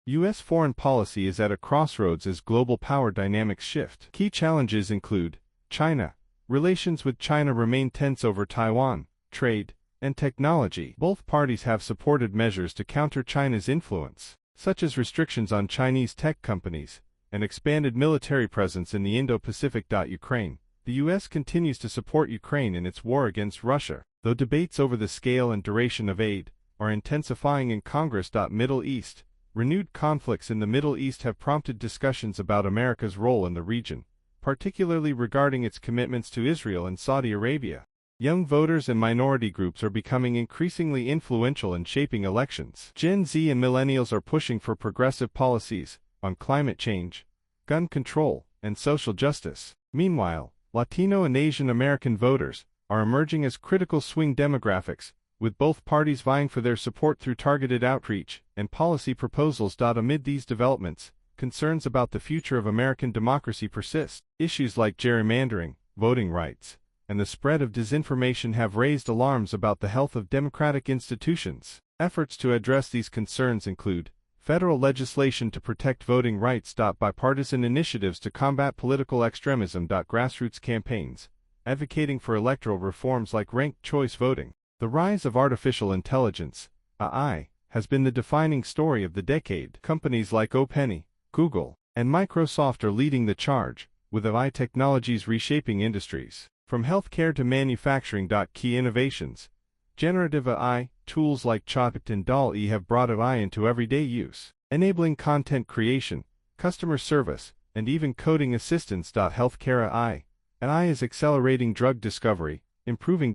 U.S. foreign policy is at a crossroads as global power dynamics shift. Key challenges include China. Relations with China remain tense over Taiwan, trade, and technology. Both parties have supported measures to counter China's influence, such as restrictions on Chinese tech companies and expanded military presence in the Indo-Pacific. Ukraine. The U.S. continues to support Ukraine in its war against Russia, though debates over the scale and duration of aid are intensifying in Congress. Middle East. Renewed conflicts in the Middle East have prompted discussions about America's role in the region, particularly regarding its commitments to Israel and Saudi Arabia. Young voters and minority groups are becoming increasingly influential in shaping elections. Gen Z and millennials are pushing for progressive policies on climate change, gun control, and social justice. Meanwhile, Latino and Asian American voters are emerging as critical swing demographics, with both parties vying for their support through targeted outreach and policy proposals. Amid these developments, concerns about the future of American democracy persist. Issues like gerrymandering, voting rights, and the spread of disinformation have raised alarms about the health of democratic institutions. Efforts to address these concerns include federal legislation to protect voting rights. Bipartisan initiatives to combat political extremism. Grassroots campaigns advocating for electoral reforms like ranked choice voting. The rise of artificial intelligence, AI, has been the defining story of the decade. Companies like OpenAI, Google, and Microsoft are leading the charge, with AI technologies reshaping industries. From healthcare to manufacturing. Key innovations. Generative AI, tools like Chat and DALL-E have brought AI into everyday use, enabling content creation, customer service, and even coding assistance. Healthcare AI is accelerating drug discovery, improving